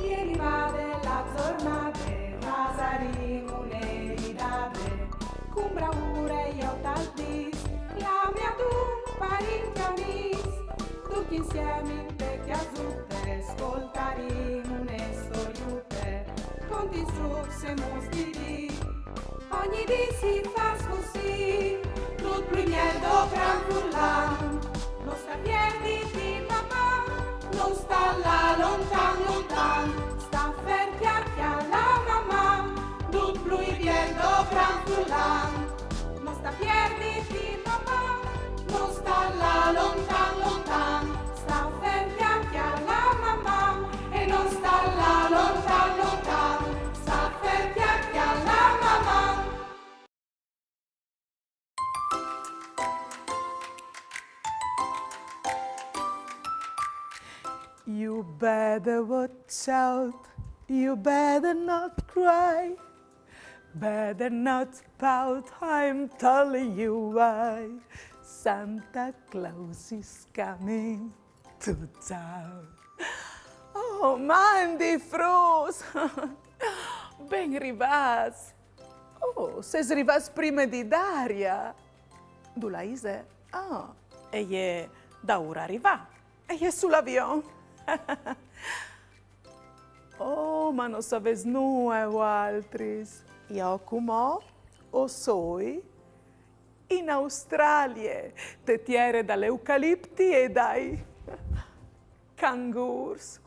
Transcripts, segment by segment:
Ieri va della giornata, pasaremo un'eridate, con bravura io t'aldis, la mia tu parenti amis, tutti insieme in vecchia zutte, ascoltaremo une storiute, conti su se mostri, ogni dì si fa così, tutto primiero gran fullan, non sta piedi di mamma, non sta là lontan lontan, sta fermi alla mamma, tutto primiero gran fullan, non sta piedi di mamma, non sta là lontan lontan, sta fermi alla mamma e non sta là lontan lontan, sta fermi alla mamma. You better watch out, you better not cry, better not pout, I'm telling you why. Santa Claus is coming to town. Oh, Mandy Frost! Ben arrivats! Oh, ses arrivats prima di Daria. Du la ise? Ah, ella è da ora arriva. Ella è sull'avion. Oh, ma non saves nu o altris. Io come o soi in Australia, tettiere dall'eucalipti e dai cangurs.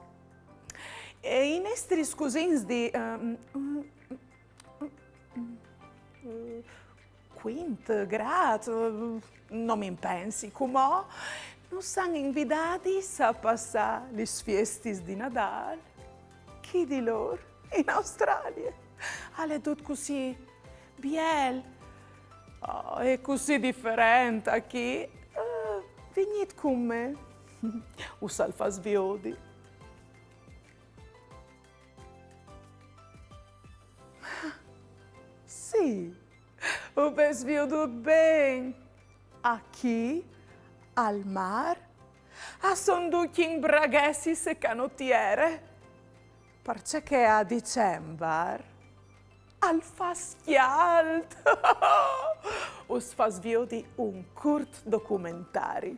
E in estris cosins di quint grad, non mi pensi, come non siamo invitati a passare le fiestas di Natale. Chi di loro? In Australia. È tutto così bello. Oh, è così differente a chi. Venite con me. O salfa sviodi. Sì, ho svioduto bene. A chi? Al mar? A sonducchi in braghessis e canottiere? Perché a dicembre? Al faschialt! Us fasviodi un curt documentari.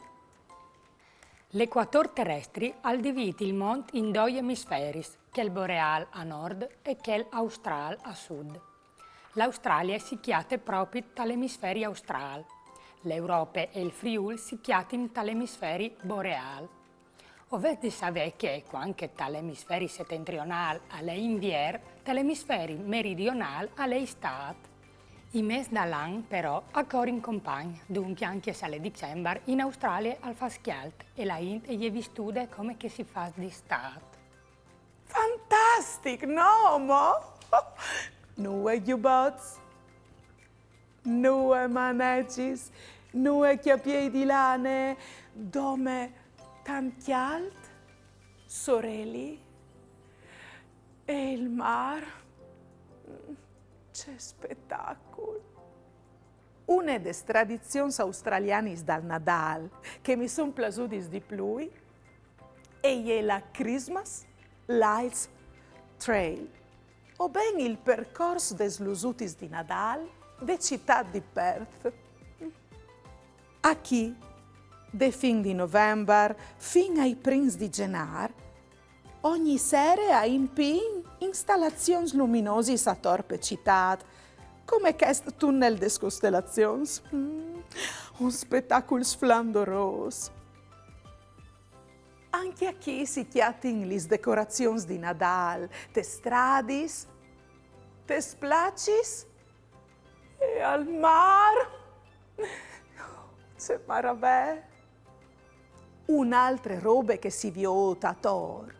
L'equator terrestre al divide il mondo in due emisferi, quel boreal a nord e quel austral a sud. L'Australia si chiama proprio dall'emisfero austral. L'Europa e il Friuli si chiamano dall'emisfero boreal. Ovvero sapere che anche dall'emisfero settentrionale è inverno, dall'emisfero meridionale è estate. I mesi dell'anno però ancora in compagnia, dunque anche se è dicembre in Australia al fa schialt e la Int è vissuta come che si fa d'estate. Fantastico, no, mo? Nuove giubbots, nuove maneggi, nuove chiappie di lane, dome tanti alt, sorelli e il mar. C'è spettacolo. Una delle tradizioni australiane dal Nadal che mi sono piaciute di più è la Christmas Lights Trail, o ben il percorso des lusutis di Nadal de città di Perth. A chi, de fin di novembre, fin ai primi di gennaio, ogni sera ha in pin installazioni luminose a torpe città, come questo tunnel des costellazioni. Un spettacolo splendoroso. Anche a chi si chiatin le decorazioni di Nadal, te stradis, te splacis e al mar. C'è maravè. Un'altra roba che si viota a Tor,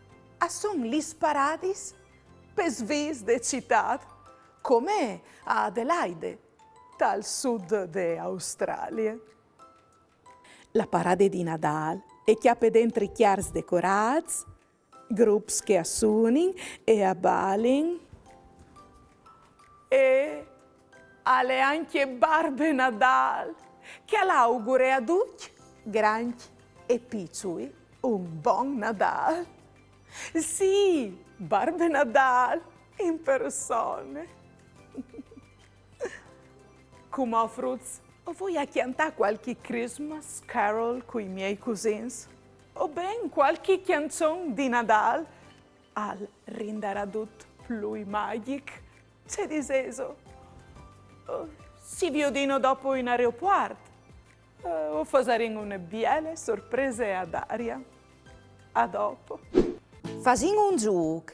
sono gli paradis per svis de città, come a Adelaide, dal sud dell'Australia. La parade di Nadal e chiappe dentro i chiari decorati, gruppi che assunin e abbalin, e alle anche barbe Nadal, che l'augure a tutti, grandi e piccoli, un buon Nadal. Sì, Barbe Nadal in persona. Come Fruz, vuoi cantare qualche Christmas carol con i miei cousins? O ben qualche canzone di Nadal al rendere tutto più magico? C'è diseso. Si vedino dopo in aeroporto. O fare una bella sorpresa ad Daria. A dopo. Facciamo un gioco.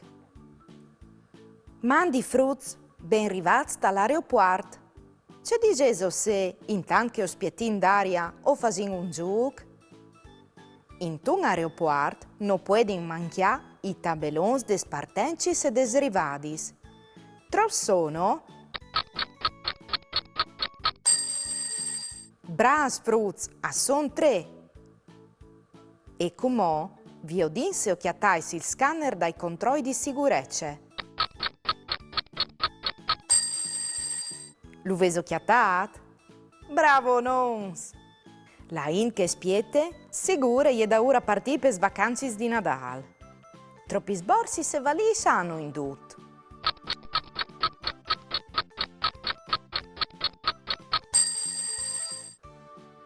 Mandi Fruz ben arrivati dall'aeroporto. C'è diceso se intanto che ospietin d'aria o facciamo un gioco? In un aeroporto non puoi mancare i tabelloni des partentis e des arrivadis. Trop sono? Bras Fruz, a son 3. E com'ò? Vi ho detto che attais il scanner dai controlli di sicurezza. Lo veso chiatat? Bravo nons! La in che spiete, sicura è da ora partire per vacanze di Nadal. Troppi sborsi se valigia hanno indotto.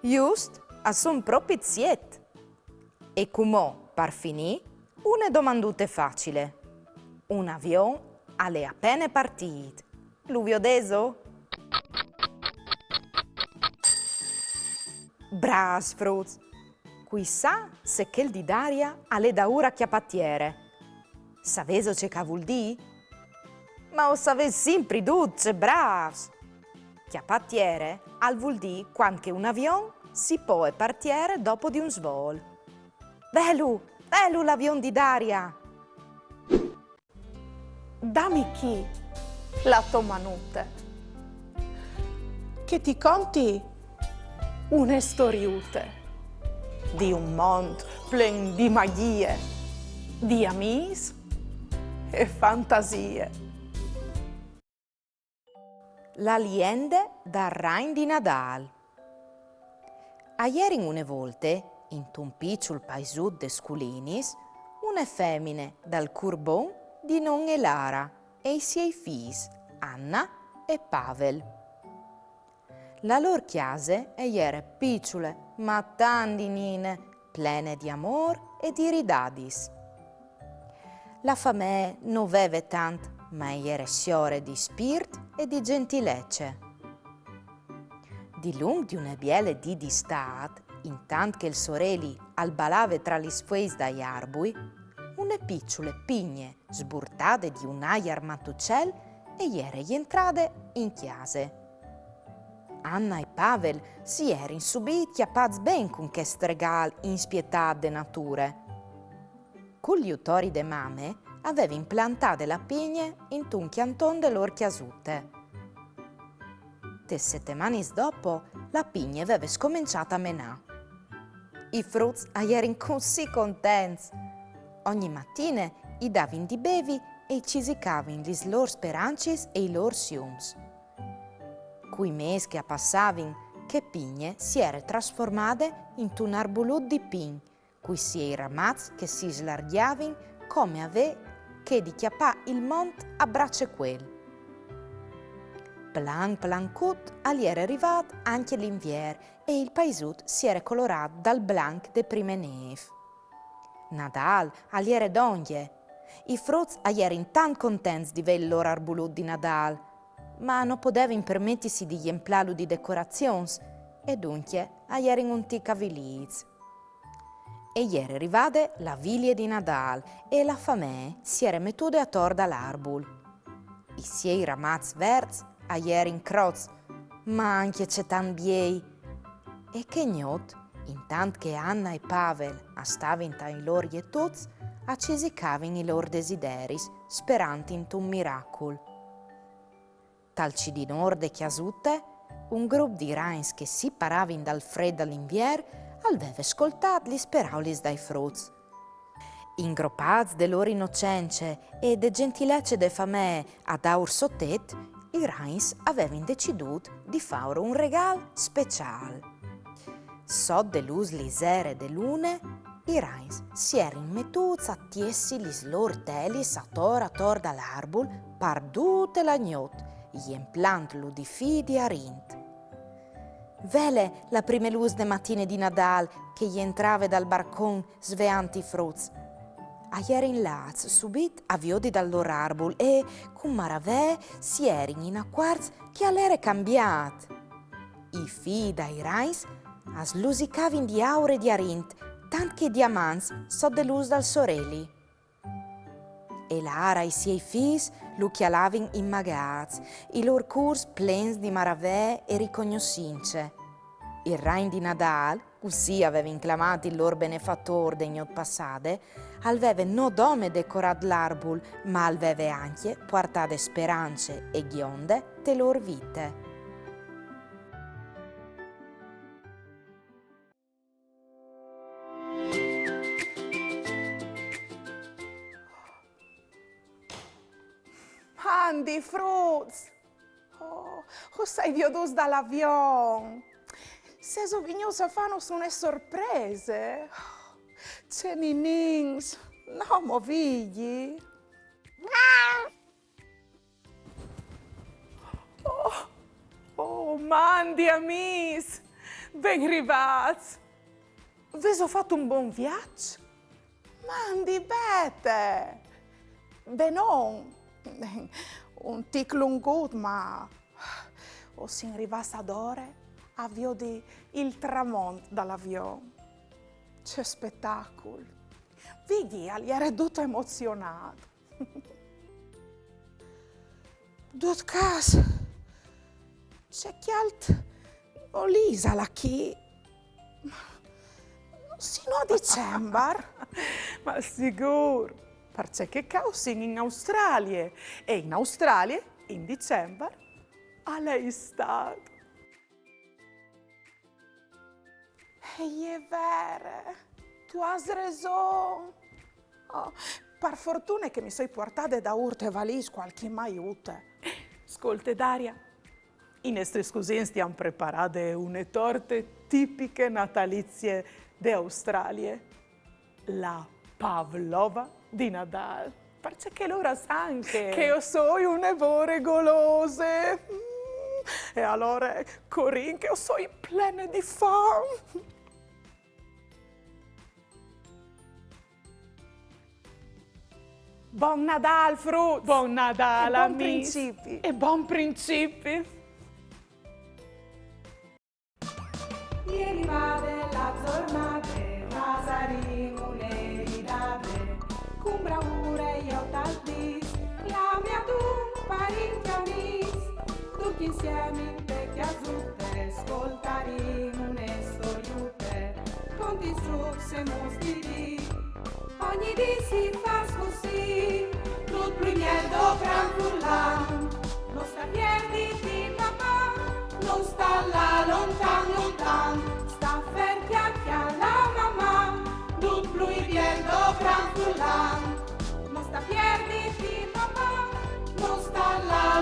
Just, a son proprio ziet. E com'ò, par finì, una domandute facile. Un avion alle appena partito. Lo vi ho deso? Bras, Fruz! Chissà se quel di Daria alle da ora chiapattiere. Saveso ce che vuol di? Ma o saves sempre duce, bravs! Chiapattiere al vuol di quando un avion si può partire dopo di un svol. Bello, bello l'avion di Daria! Dammi chi la tua manute, che ti conti una storiute di un mondo pieno di magie, di amici e fantasie. La liende dal Rhein di Nadal. A ieri une volte, in un piccolo paesut de Sculinis, una femmine dal Curbon di nome Lara e i suoi figli, Anna e Pavel. La loro chiase era piccole, ma tandinine, plene di amor e di ridadis. La famiglia non aveva tanto, ma era sciore di spirito e di gentilezze. Di lungo di una biele di stat, intanto che il sorelli albalave tra gli sfuesi dagli arbui, una piccole pigne sburtate di un aia armatuccel e era entrate in chiase. Anna e Pavel si erano subiti chiappati ben con questo regalo inspietato de nature. Con gli autori de mame aveva implantato la pigne in un canton de loro chiasute. 7 settimane dopo, la pigne aveva scominciato a menà. I frutti erano così contenti. Ogni mattina i davano di bevi e ci sicavano le loro speranze e i loro siums. Quei mesi che passavano, che pigne si era trasformate in un arbulut di pin, cui si era ramazzi che si slargiavano come ave che di chiappà il monte a braccia quel. Plan cut era arrivato anche l'invier e il paesut si era colorato dal blanc de prime neve. Nadal era d'oglie. I frutti erano tan contenti di vedere il loro arbulut di Nadal, ma non potevano permettersi di emplalo di decorazioni e dunque erano un tic avviliti. E era arrivata la viglia di Nadal e la famiglia si era mettuta attorno all'arbol. I suoi ramazzi verdi erano in croce, ma anche c'è tan biei. E che gnot, intanto che Anna e Pavel stavano tra i loro ietuzi, accisicavano i loro desideri, sperando in un miracolo. Talci di nord chiasute, un gruppo di rains che si paravano dal freddo all'invier aveva ascoltato le parole dai frutti. Ingroppati de loro innocenze e de gentilezze de famiglie ad aur sottet, i rains avevano deciduto di fare un regalo speciale. Sotto de luz lisere de lune, I Reins si erin mettuts a tiessi lis lor telis a tor dall'arbul pardute la gnot, in plant lu di fidi a rint. Vele la prime luz de mattine di Nadal che gli entrave dal barcon sveanti fruz. A erin laz subit aviodi dal lor arbul e, con maravè, si erin in acquarz che all'ere cambiat. I fii dai Reins as lusicavin di aure di arint, tant che diamants so de luz dal soreli. E l'ara i siei fis lu chialavin immagats, i lor curs plens di maravè e ricognoscince. Il Rein di Nadal, così aveva inclamato il lor benefattor de passade, alveve no dome decorat l'arbul, ma alveve anche portate speranze e ghionde te lor vite. Andy, Fruz! Oh, sei viodus dall'avion! Se sovignosa fanno sono sorprese! C'è ninins! No, movigli! Oh, Mandi, amis! Ben rivats! Veso fatto un buon viaggio? Mandi, bete! Benon! Un tic lungut, ma o sin rivassadore avvio di il tramonto dall'avion. C'è spettacolo. Vedi, era tutto emozionato. Dut cas, c'è chi alt Olisa la chi sino a dicembre. Ma sicuro. Perché causin in Australia e in Australia in dicembre è stato. E è vero, tu hai ragione. Oh, per fortuna che mi sei portata da urte valis qualche aiuto. Ascolta Daria, i nostri scusini stiamo preparando une torte tipiche natalizie d'Australia. La pavlova di Nadal, perché loro sanno che io sono una vore golose. E allora, Corinne, che io sono piena di fame. Buon Nadal, Fruz! Buon Nadal, amici! E buon principi! Ieri va della giornata, Nasarino le ridate, con bravura io t'aldis, la mia tu parecchia amis, tutti insieme in vecchia zutte, ascoltaremo une storiute, con di se mostri, ogni di si fa così, tutto primiero franfullan, non sta piedi di papà, non sta là lontan, sta ferti alla mamma, tutto primiero franfullan, non sta piedi di papà, non sta là